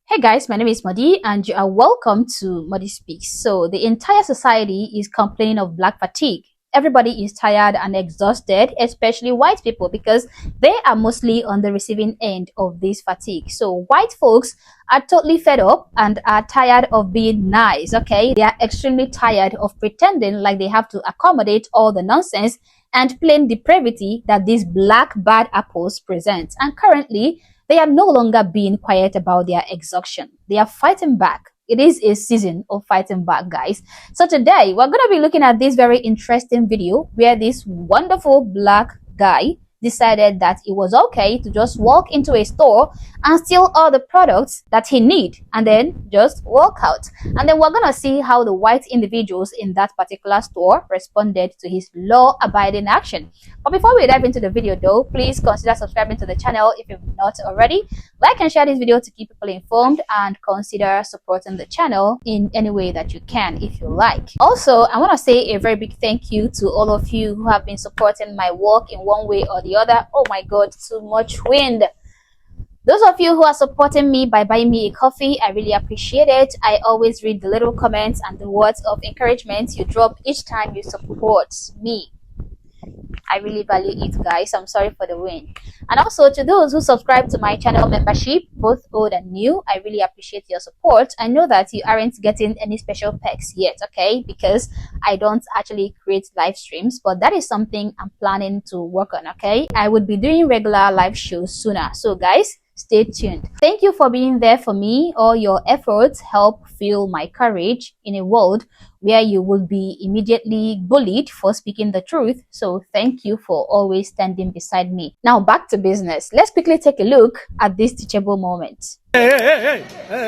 Hey guys, my name is Modi and you are welcome to Modi Speaks. So the entire society is complaining of black fatigue. Everybody is tired and exhausted, especially white people, because they are mostly on the receiving end of this fatigue. So white folks are totally fed up and are tired of being nice, okay? They are extremely tired of pretending like they have to accommodate all the nonsense and plain depravity that these black bad apples present. And currently, they are no longer being quiet about their exhaustion. They are fighting back. It is a season of fighting back, guys. So today, we're going to be looking at this very interesting video where this wonderful black guy decided that it was okay to just walk into a store and steal all the products that he need and then just walk out. And then we're gonna see how the white individuals in that particular store responded to his law-abiding action. But before we dive into the video though, please consider subscribing to the channel if you've not already. Like and share this video to keep people informed, and consider supporting the channel in any way that you can if you like. Also, I want to say a very big thank you to all of you who have been supporting my work in one way or the other. Oh my god, too much wind. Those of you who are supporting me by buying me a coffee, I really appreciate it. I always read the little comments and the words of encouragement you drop each time you support me. I really value it, guys. I'm sorry for the wind. And also to those who subscribe to my channel membership, both old and new, I really appreciate your support. I know that you aren't getting any special perks yet, okay? Because I don't actually create live streams, but that is something I'm planning to work on, okay? I would be doing regular live shows sooner. So guys, stay tuned. Thank you for being there for me. All your efforts help fuel my courage in a world where you will be immediately bullied for speaking the truth. So thank you for always standing beside me. Now back to business. Let's quickly take a look at this teachable moment. Hey.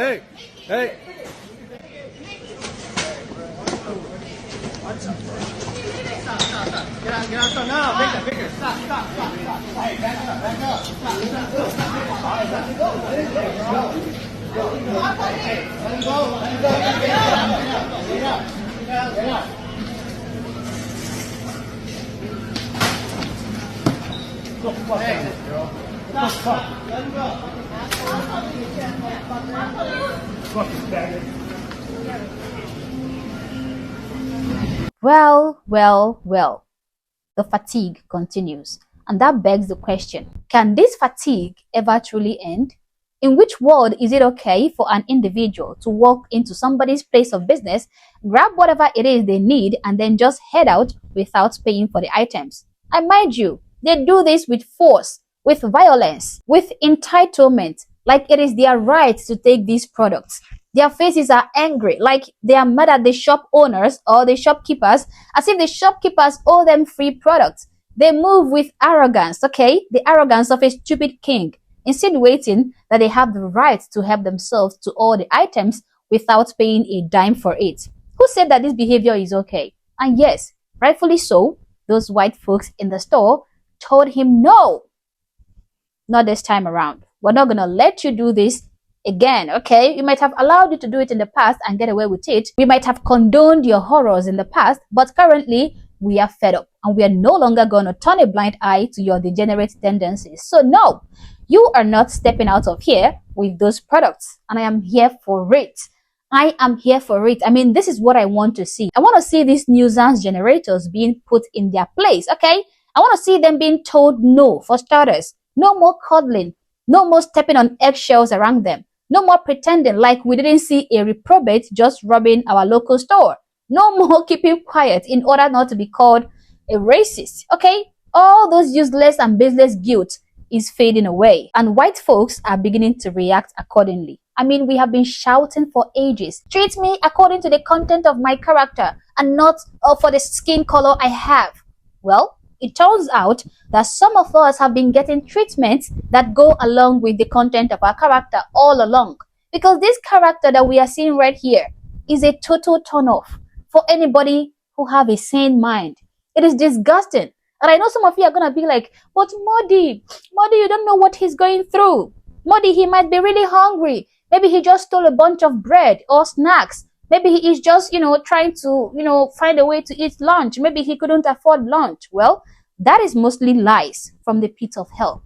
Get out, stop now. Pick her. Stop. Hey, back up. Hey, let him go. Get out. Hey, girl. Stop. Let him go. Fucking faggot. Well. The fatigue continues. And that begs the question, can this fatigue ever truly end? In which world is it okay for an individual to walk into somebody's place of business, grab whatever it is they need, and then just head out without paying for the items? And mind you, they do this with force, with violence, with entitlement, like it is their right to take these products. Their faces are angry, like they are mad at the shop owners or the shopkeepers, as if the shopkeepers owe them free products. They move with arrogance, okay? The arrogance of a stupid king, insinuating that they have the right to help themselves to all the items without paying a dime for it. Who said that this behavior is okay? And yes, rightfully so, those white folks in the store told him no. Not this time around. We're not gonna let you do this again, okay? We might have allowed you to do it in the past and get away with it. We might have condoned your horrors in the past, but currently we are fed up and we are no longer going to turn a blind eye to your degenerate tendencies. So no, you are not stepping out of here with those products, and I am here for it. I am here for it. I mean, this is what I want to see. I want to see these nuisance generators being put in their place, okay? I want to see them being told no, for starters. No more coddling. No more stepping on eggshells around them. No more pretending like we didn't see a reprobate just robbing our local store. No more keeping quiet in order not to be called a racist, okay? All those useless and baseless guilt is fading away, and white folks are beginning to react accordingly. I mean, we have been shouting for ages. Treat me according to the content of my character and not for the skin color I have. Well, it turns out that some of us have been getting treatments that go along with the content of our character all along. Because this character that we are seeing right here is a total turn-off for anybody who have a sane mind. It is disgusting. And I know some of you are going to be like, but Modi, you don't know what he's going through. Modi, he might be really hungry. Maybe he just stole a bunch of bread or snacks. Maybe he is just, trying to, find a way to eat lunch. Maybe he couldn't afford lunch. Well, that is mostly lies from the pit of hell.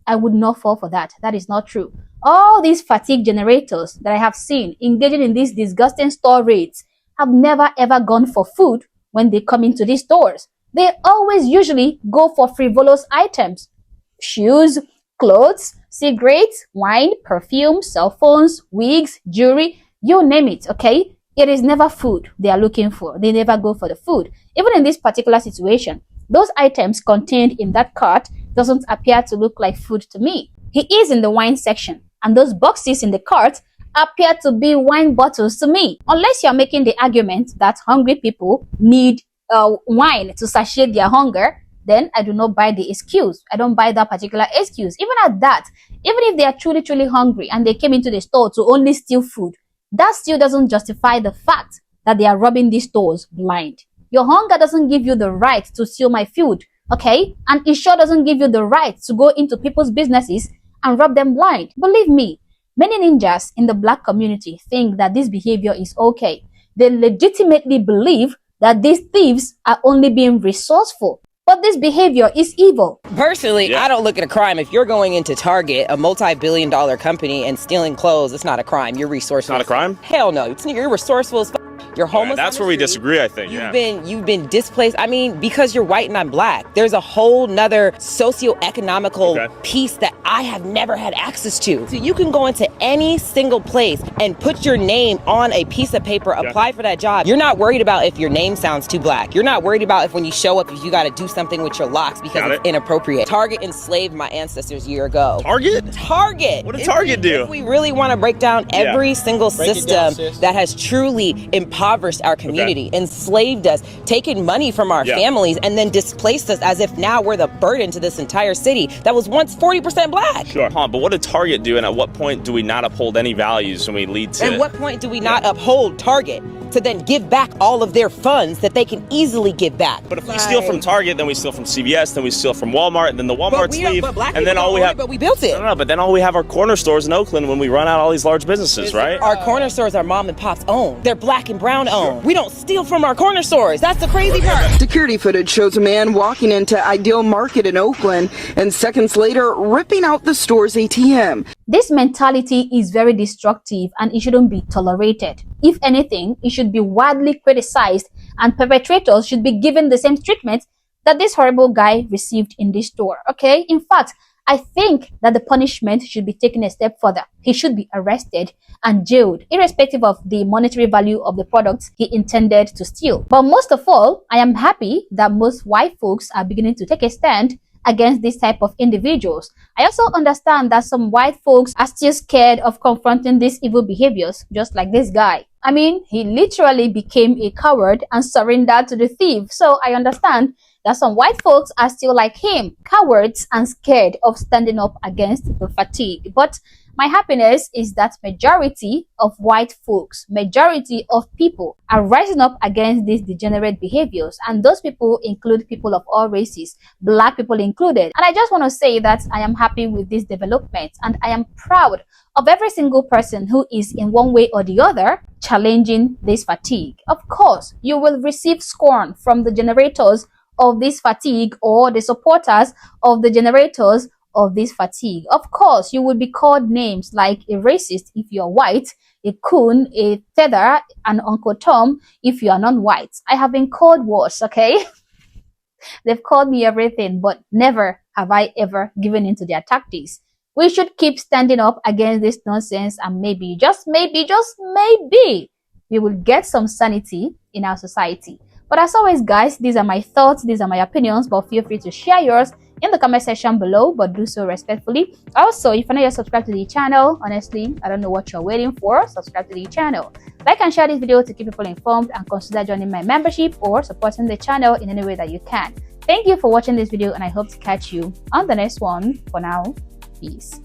I would not fall for that. That is not true. All these fatigue generators that I have seen engaging in these disgusting store raids have never ever gone for food when they come into these stores. They always usually go for frivolous items. Shoes, clothes, cigarettes, wine, perfume, cell phones, wigs, jewelry, you name it, okay? It is never food they are looking for. They never go for the food. Even in this particular situation, those items contained in that cart doesn't appear to look like food to me. He is in the wine section, and those boxes in the cart appear to be wine bottles to me. Unless you're making the argument that hungry people need wine to satiate their hunger, then I do not buy the excuse. I don't buy that particular excuse. Even at that, even if they are truly hungry and they came into the store to only steal food, that still doesn't justify the fact that they are robbing these stores blind. Your hunger doesn't give you the right to steal my food, okay? And it sure doesn't give you the right to go into people's businesses and rob them blind. Believe me, many ninjas in the black community think that this behavior is okay. They legitimately believe that these thieves are only being resourceful. But this behavior is evil. Personally, I don't look at a crime. If you're going into Target, a multi-billion-dollar company, and stealing clothes, it's not a crime. You're resourceful. It's not a crime? Hell no. You're resourceful as You're homeless. That's where we disagree, I think. You've been displaced. I mean, because you're white and I'm black, there's a whole nother socio-economical piece that I have never had access to. So you can go into any single place and put your name on a piece of paper, apply for that job. You're not worried about if your name sounds too black. You're not worried about if when you show up, if you got to do something with your locks because it's inappropriate. Target enslaved my ancestors a year ago. Target? Target. What did Target do? If we really want to break down every single system that has truly impoverished our community, enslaved us, taken money from our families, and then displaced us as if now we're the burden to this entire city that was once 40% black. Sure. But what did Target do, and at what point do we not uphold any values when we lead to... At what point do we not uphold Target to then give back all of their funds that they can easily give back? But if we steal from Target, then we steal from CVS, then we steal from Walmart, and then the Walmarts leave, and then all we have... But we built it. No, but then all we have are corner stores in Oakland when we run out all these large businesses, right? Our corner stores are mom and pop's own. They're black and brown owned. We don't steal from our corner stores. That's the crazy part. Security footage shows a man walking into Ideal Market in Oakland and seconds later ripping out the store's ATM. This mentality is very destructive and it shouldn't be tolerated. If anything, it should be widely criticized and perpetrators should be given the same treatment that this horrible guy received in this store, okay? In fact, I think that the punishment should be taken a step further. He should be arrested and jailed, irrespective of the monetary value of the products he intended to steal. But most of all, I am happy that most white folks are beginning to take a stand against this type of individuals. I also understand that some white folks are still scared of confronting these evil behaviors, just like this guy. I mean, he literally became a coward and surrendered to the thief. So I understand that some white folks are still like him, cowards and scared of standing up against the fatigue. But my happiness is that majority of white folks, majority of people are rising up against these degenerate behaviors. And those people include people of all races, black people included. And I just want to say that I am happy with this development and I am proud of every single person who is in one way or the other challenging this fatigue. Of course, you will receive scorn from the generators of this fatigue or the supporters of the generators of this fatigue. Of course, you will be called names like a racist if you're white, a coon, a tether, and Uncle Tom if you are non-white. I have been called worse, okay? They've called me everything, but never have I ever given into their tactics. We should keep standing up against this nonsense and maybe, just maybe, we will get some sanity in our society. But as always, guys, these are my thoughts, these are my opinions, but feel free to share yours in the comment section below, but do so respectfully. Also, if you're not yet subscribed to the channel, honestly, I don't know what you're waiting for. Subscribe to the channel. Like and share this video to keep people informed and consider joining my membership or supporting the channel in any way that you can. Thank you for watching this video and I hope to catch you on the next one. For now, peace.